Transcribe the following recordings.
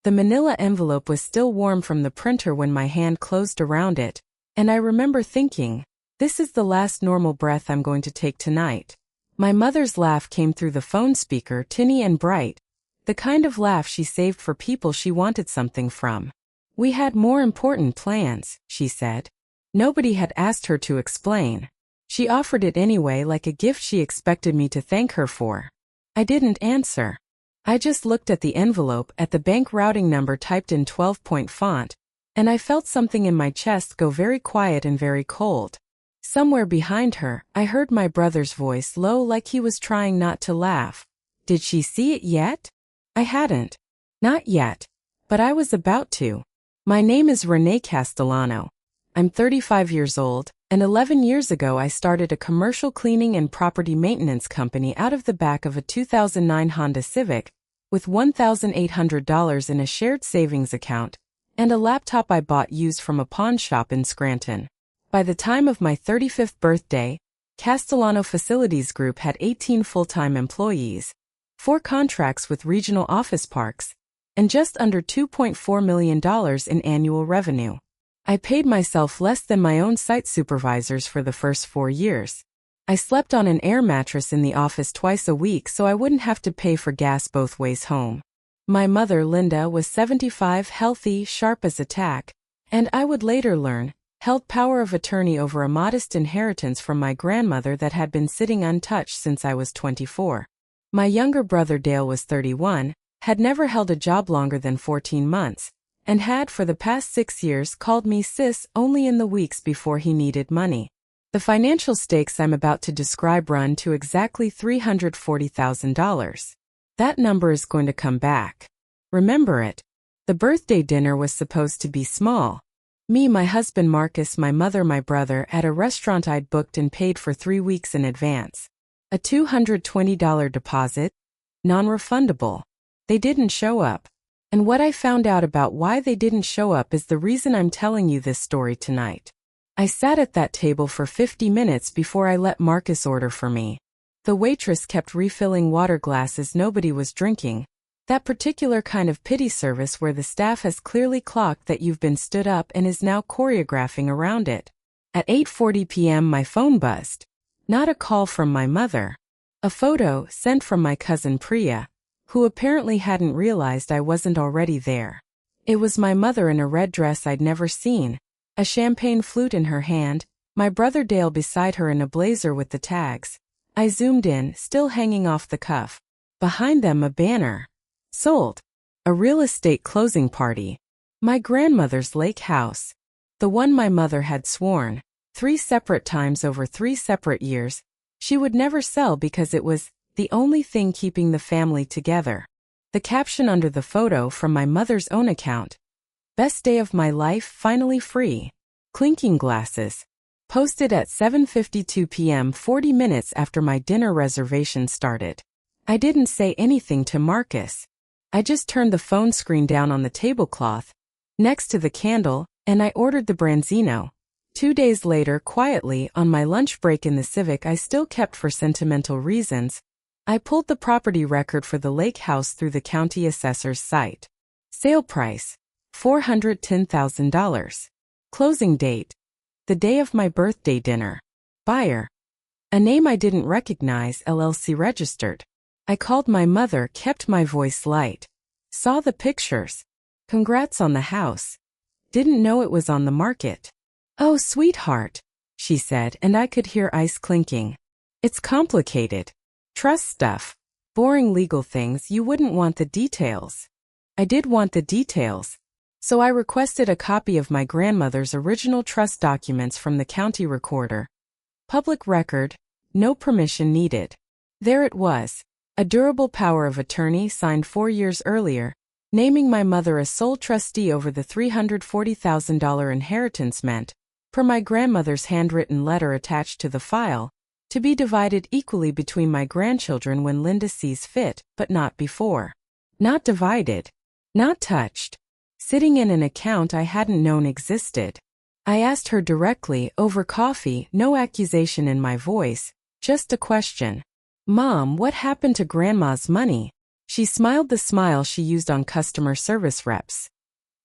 The manila envelope was still warm from the printer when my hand closed around it, and I remember thinking, this is the last normal breath I'm going to take tonight. My mother's laugh came through the phone speaker, tinny and bright, the kind of laugh she saved for people she wanted something from. We had more important plans, she said. Nobody had asked her to explain. She offered it anyway, like a gift she expected me to thank her for. I didn't answer. I just looked at the envelope, at the bank routing number typed in 12-point font, and I felt something in my chest go very quiet and very cold. Somewhere behind her, I heard my brother's voice, low, like he was trying not to laugh. Did she see it yet? I hadn't. Not yet. But I was about to. My name is Renee Castellano. I'm 35 years old, and 11 years ago I started a commercial cleaning and property maintenance company out of the back of a 2009 Honda Civic, with $1,800 in a shared savings account, and a laptop I bought used from a pawn shop in Scranton. By the time of my 35th birthday, Castellano Facilities Group had 18 full-time employees, 4 contracts with regional office parks, and just under $2.4 million in annual revenue. I paid myself less than my own site supervisors for the first 4 years. I slept on an air mattress in the office twice a week so I wouldn't have to pay for gas both ways home. My mother, Linda, was 75, healthy, sharp as a tack, and I would later learn, held power of attorney over a modest inheritance from my grandmother that had been sitting untouched since I was 24. My younger brother Dale was 31, had never held a job longer than 14 months, and had for the past 6 years called me sis only in the weeks before he needed money. The financial stakes I'm about to describe run to exactly $340,000. That number is going to come back. Remember it. The birthday dinner was supposed to be small. Me, my husband Marcus, my mother, my brother, at a restaurant I'd booked and paid for 3 weeks in advance. A $220 deposit, non-refundable. They didn't show up. And what I found out about why they didn't show up is the reason I'm telling you this story tonight. I sat at that table for 50 minutes before I let Marcus order for me. The waitress kept refilling water glasses nobody was drinking, that particular kind of pity service where the staff has clearly clocked that you've been stood up and is now choreographing around it. At 8:40 p.m. my phone buzzed. Not a call from my mother. A photo sent from my cousin Priya, who apparently hadn't realized I wasn't already there. It was my mother in a red dress I'd never seen, a champagne flute in her hand, my brother Dale beside her in a blazer with the tags. I zoomed in, still hanging off the cuff. Behind them a banner. Sold. A real estate closing party. My grandmother's lake house. The one my mother had sworn, 3 separate times over 3 separate years, she would never sell because it was the only thing keeping the family together. The caption under the photo from my mother's own account. Best day of my life, finally free. Clinking glasses. Posted at 7:52 p.m. 40 minutes after my dinner reservation started. I didn't say anything to Marcus. I just turned the phone screen down on the tablecloth, next to the candle, and I ordered the branzino. 2 days later, quietly, on my lunch break in the Civic I still kept for sentimental reasons, I pulled the property record for the lake house through the county assessor's site. Sale price, $410,000. Closing date, the day of my birthday dinner. Buyer, a name I didn't recognize, LLC registered. I called my mother, kept my voice light. Saw the pictures. Congrats on the house. Didn't know it was on the market. Oh, sweetheart, she said, and I could hear ice clinking. It's complicated. Trust stuff. Boring legal things, you wouldn't want the details. I did want the details. So I requested a copy of my grandmother's original trust documents from the county recorder. Public record, no permission needed. There it was. A durable power of attorney signed 4 years earlier, naming my mother as sole trustee over the $340,000 inheritance meant, per my grandmother's handwritten letter attached to the file, to be divided equally between my grandchildren when Linda sees fit, but not before. Not divided. Not touched. Sitting in an account I hadn't known existed. I asked her directly, over coffee, no accusation in my voice, just a question. Mom, what happened to Grandma's money? She smiled the smile she used on customer service reps.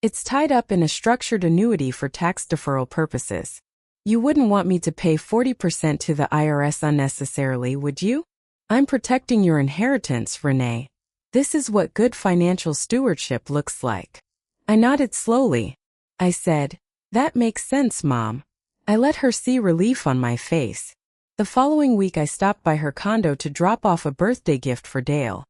It's tied up in a structured annuity for tax deferral purposes. You wouldn't want me to pay 40% to the IRS unnecessarily, would you? I'm protecting your inheritance, Renee. This is what good financial stewardship looks like. I nodded slowly. I said, "That makes sense, Mom." I let her see relief on my face. The following week I stopped by her condo to drop off a birthday gift for Dale.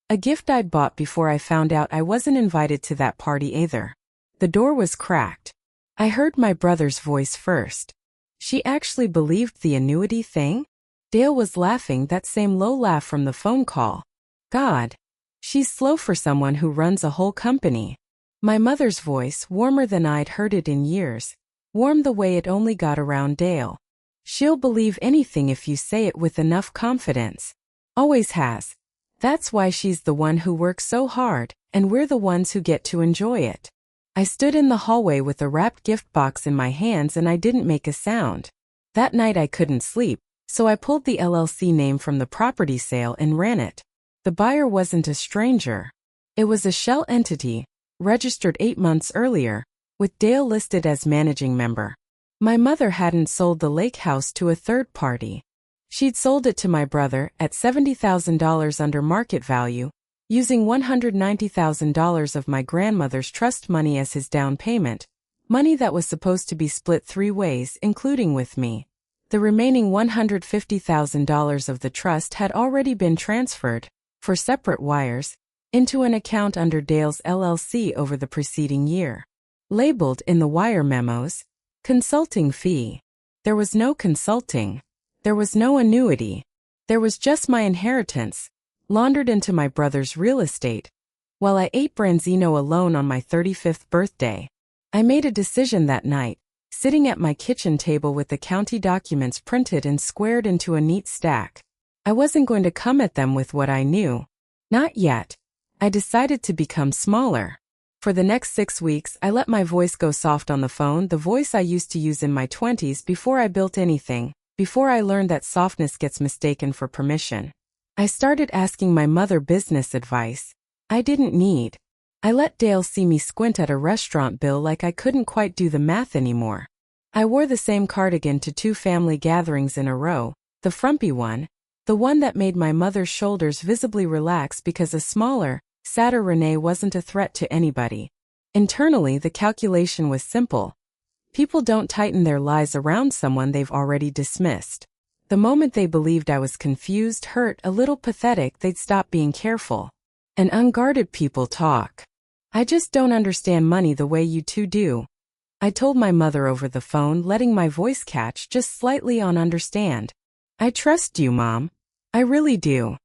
A gift I'd bought before I found out I wasn't invited to that party either. The door was cracked. I heard my brother's voice first. She actually believed the annuity thing? Dale was laughing, that same low laugh from the phone call. God. She's slow for someone who runs a whole company. My mother's voice, warmer than I'd heard it in years. Warm the way it only got around Dale. She'll believe anything if you say it with enough confidence. Always has. That's why she's the one who works so hard, and we're the ones who get to enjoy it. I stood in the hallway with a wrapped gift box in my hands and I didn't make a sound. That night I couldn't sleep, so I pulled the LLC name from the property sale and ran it. The buyer wasn't a stranger. It was a shell entity, registered 8 months earlier, with Dale listed as managing member. My mother hadn't sold the lake house to a third party. She'd sold it to my brother at $70,000 under market value, using $190,000 of my grandmother's trust money as his down payment, money that was supposed to be split 3 ways, including with me. The remaining $150,000 of the trust had already been transferred, for separate wires, into an account under Dale's LLC over the preceding year. Labeled in the wire memos, consulting fee. There was no consulting. There was no annuity. There was just my inheritance, laundered into my brother's real estate. While I ate branzino alone on my 35th birthday, I made a decision that night, sitting at my kitchen table with the county documents printed and squared into a neat stack. I wasn't going to come at them with what I knew. Not yet. I decided to become smaller. For the next 6 weeks, I let my voice go soft on the phone, the voice I used to use in my 20s before I built anything, before I learned that softness gets mistaken for permission. I started asking my mother business advice I didn't need. I let Dale see me squint at a restaurant bill like I couldn't quite do the math anymore. I wore the same cardigan to 2 family gatherings in a row, the frumpy one, the one that made my mother's shoulders visibly relax because a smaller, sadder Renee wasn't a threat to anybody. Internally, the calculation was simple. People don't tighten their lies around someone they've already dismissed. The moment they believed I was confused, hurt, a little pathetic, they'd stop being careful. And unguarded people talk. I just don't understand money the way you two do. I told my mother over the phone, letting my voice catch just slightly on understand. I trust you, Mom. I really do.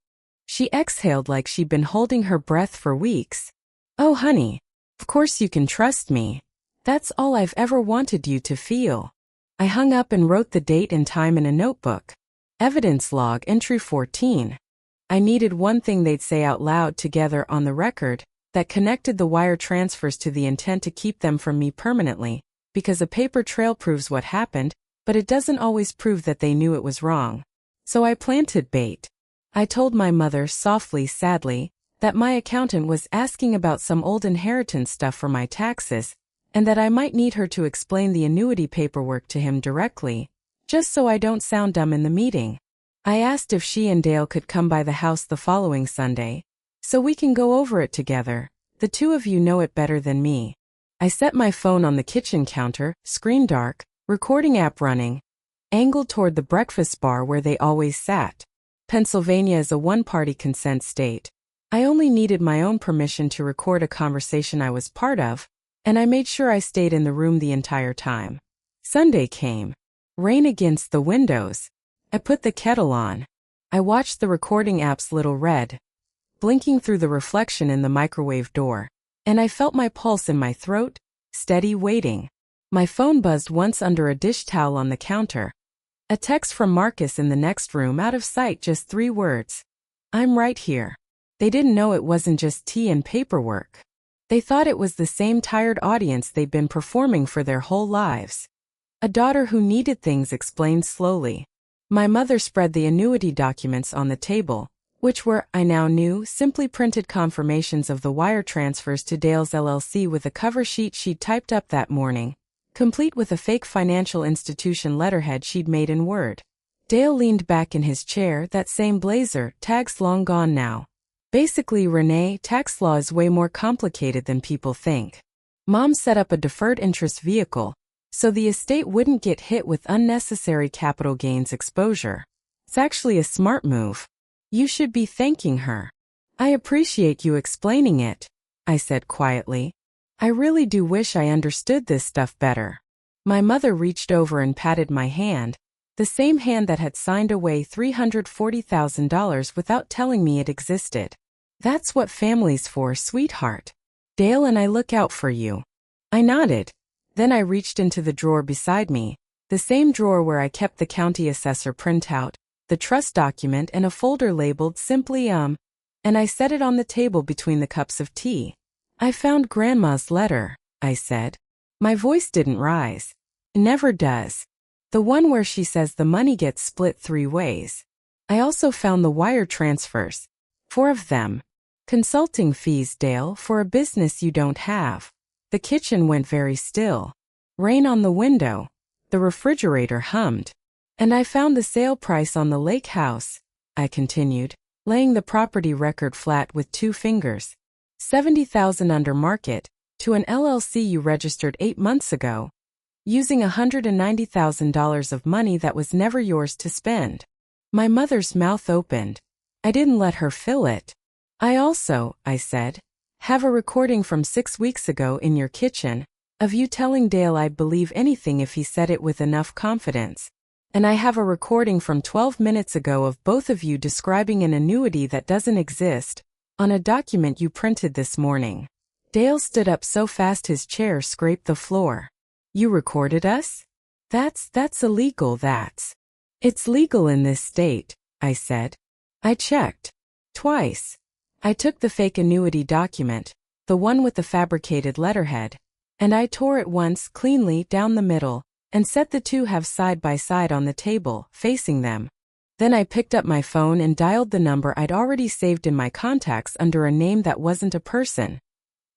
She exhaled like she'd been holding her breath for weeks. Oh, honey. Of course you can trust me. That's all I've ever wanted you to feel. I hung up and wrote the date and time in a notebook. Evidence log entry 14. I needed one thing they'd say out loud together on the record that connected the wire transfers to the intent to keep them from me permanently, because a paper trail proves what happened, but it doesn't always prove that they knew it was wrong. So I planted bait. I told my mother softly, sadly, that my accountant was asking about some old inheritance stuff for my taxes, and that I might need her to explain the annuity paperwork to him directly, just so I don't sound dumb in the meeting. I asked if she and Dale could come by the house the following Sunday, so we can go over it together. The two of you know it better than me. I set my phone on the kitchen counter, screen dark, recording app running, angled toward the breakfast bar where they always sat. Pennsylvania is a one-party consent state. I only needed my own permission to record a conversation I was part of, and I made sure I stayed in the room the entire time. Sunday came. Rain against the windows. I put the kettle on. I watched the recording app's little red, blinking through the reflection in the microwave door, and I felt my pulse in my throat, steady, waiting. My phone buzzed once under a dish towel on the counter. A text from Marcus in the next room, out of sight, just 3 words. I'm right here. They didn't know it wasn't just tea and paperwork. They thought it was the same tired audience they'd been performing for their whole lives. A daughter who needed things explained slowly. My mother spread the annuity documents on the table, which were, I now knew, simply printed confirmations of the wire transfers to Dale's LLC with a cover sheet she'd typed up that morning, complete with a fake financial institution letterhead she'd made in Word. Dale leaned back in his chair, that same blazer, tags long gone now. Basically, Renee, tax law is way more complicated than people think. Mom set up a deferred interest vehicle, so the estate wouldn't get hit with unnecessary capital gains exposure. It's actually a smart move. You should be thanking her. I appreciate you explaining it, I said quietly. I really do wish I understood this stuff better. My mother reached over and patted my hand, the same hand that had signed away $340,000 without telling me it existed. That's what family's for, sweetheart. Dale and I look out for you. I nodded. Then I reached into the drawer beside me, the same drawer where I kept the county assessor printout, the trust document, and a folder labeled simply and I set it on the table between the cups of tea. I found Grandma's letter, I said. My voice didn't rise. It never does. The one where she says the money gets split 3 ways. I also found the wire transfers. 4 of them. Consulting fees, Dale, for a business you don't have. The kitchen went very still. Rain on the window. The refrigerator hummed. And I found the sale price on the lake house, I continued, laying the property record flat with 2 fingers. $70,000 under market, to an LLC you registered 8 months ago, using $190,000 of money that was never yours to spend. My mother's mouth opened. I didn't let her fill it. I also, I said, have a recording from 6 weeks ago in your kitchen, of you telling Dale I'd believe anything if he said it with enough confidence. And I have a recording from 12 minutes ago of both of you describing an annuity that doesn't exist, on a document you printed this morning. Dale stood up so fast his chair scraped the floor. You recorded us? That's illegal, It's legal in this state, I said. I checked. Twice. I took the fake annuity document, the one with the fabricated letterhead, and I tore it once cleanly down the middle, and set the 2 halves side by side on the table, facing them. Then I picked up my phone and dialed the number I'd already saved in my contacts under a name that wasn't a person.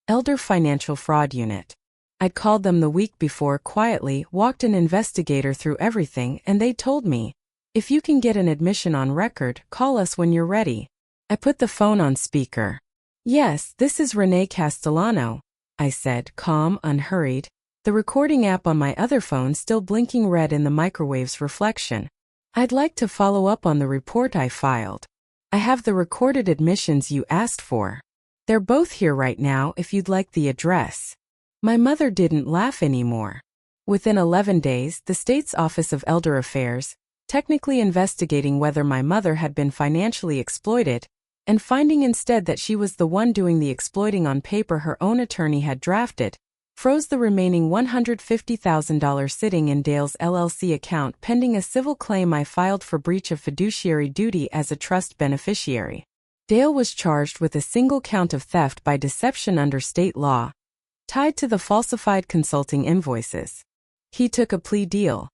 Elder Financial Fraud Unit. I'd called them the week before, quietly walked an investigator through everything, and they told me, if you can get an admission on record, call us when you're ready. I put the phone on speaker. Yes, this is Renee Castellano, I said, calm, unhurried, the recording app on my other phone still blinking red in the microwave's reflection. I'd like to follow up on the report I filed. I have the recorded admissions you asked for. They're both here right now if you'd like the address. My mother didn't laugh anymore. Within 11 days, the state's Office of Elder Affairs, technically investigating whether my mother had been financially exploited, and finding instead that she was the one doing the exploiting on paper her own attorney had drafted, froze the remaining $150,000 sitting in Dale's LLC account pending a civil claim I filed for breach of fiduciary duty as a trust beneficiary. Dale was charged with a single count of theft by deception under state law, tied to the falsified consulting invoices. He took a plea deal.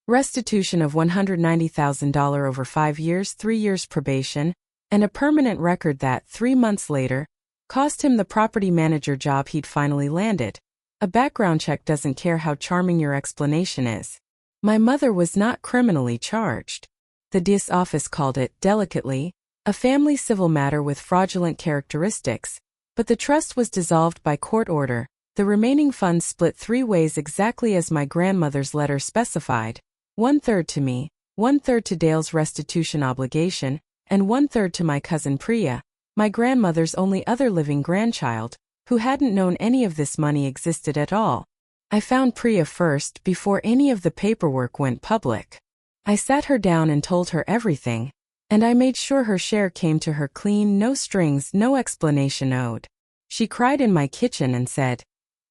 Restitution of $190,000 over 5 years, 3 years probation, and a permanent record that, 3 months later, cost him the property manager job he'd finally landed. A background check doesn't care how charming your explanation is. My mother was not criminally charged. The DIS office called it, delicately, a family civil matter with fraudulent characteristics, but the trust was dissolved by court order, the remaining funds split 3 ways exactly as my grandmother's letter specified, 1/3 to me, 1/3 to Dale's restitution obligation, and 1/3 to my cousin Priya, my grandmother's only other living grandchild, who hadn't known any of this money existed at all. I found Priya first before any of the paperwork went public. I sat her down and told her everything, and I made sure her share came to her clean, no strings, no explanation owed. She cried in my kitchen and said,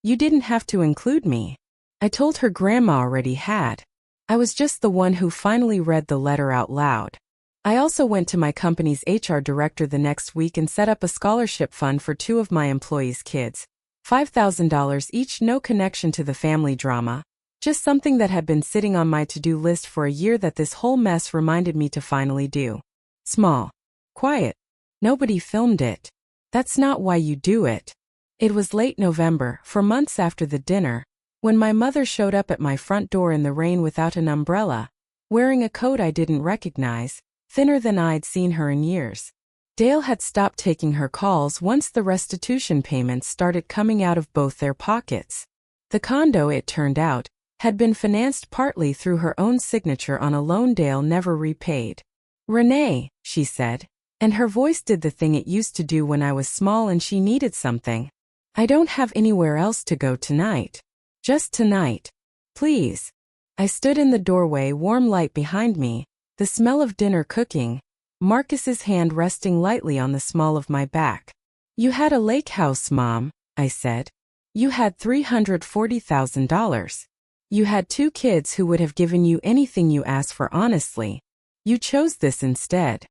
"You didn't have to include me." I told her Grandma already had. I was just the one who finally read the letter out loud. I also went to my company's HR director the next week and set up a scholarship fund for 2 of my employees' kids, $5,000 each, no connection to the family drama, just something that had been sitting on my to-do list for a year that this whole mess reminded me to finally do. Small, quiet, Nobody filmed it. That's not why you do it. It was late November, for months after the dinner, when my mother showed up at my front door in the rain without an umbrella, wearing a coat I didn't recognize, thinner than I'd seen her in years. Dale had stopped taking her calls once the restitution payments started coming out of both their pockets. The condo, it turned out, had been financed partly through her own signature on a loan Dale never repaid. "Renee," she said, and her voice did the thing it used to do when I was small and she needed something. "I don't have anywhere else to go tonight. Just tonight. Please." I stood in the doorway, warm light behind me, the smell of dinner cooking, Marcus's hand resting lightly on the small of my back. "You had a lake house, Mom," I said. "You had $340,000. You had 2 kids who would have given you anything you asked for honestly. You chose this instead."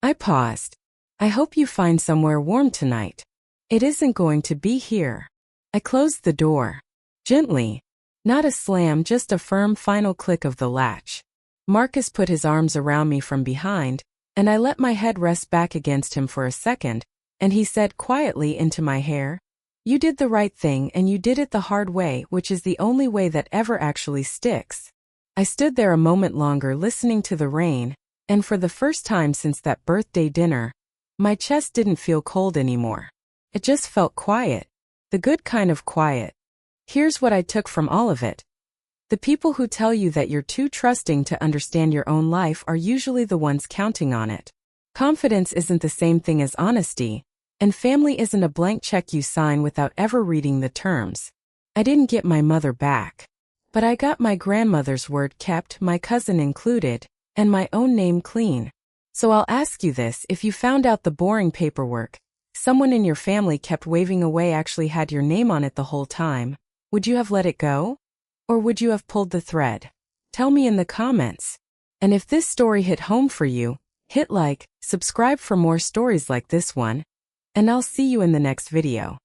I paused. "I hope you find somewhere warm tonight. It isn't going to be here." I closed the door. Gently. Not a slam, just a firm final click of the latch. Marcus put his arms around me from behind, and I let my head rest back against him for a second, and he said quietly into my hair, "You did the right thing and you did it the hard way, which is the only way that ever actually sticks." I stood there a moment longer listening to the rain, and for the first time since that birthday dinner, my chest didn't feel cold anymore. It just felt quiet. The good kind of quiet. Here's what I took from all of it. The people who tell you that you're too trusting to understand your own life are usually the ones counting on it. Confidence isn't the same thing as honesty, and family isn't a blank check you sign without ever reading the terms. I didn't get my mother back, but I got my grandmother's word kept, my cousin included, and my own name clean. So I'll ask you this: if you found out the boring paperwork someone in your family kept waving away actually had your name on it the whole time, would you have let it go? Or would you have pulled the thread? Tell me in the comments. And if this story hit home for you, hit like, subscribe for more stories like this one, and I'll see you in the next video.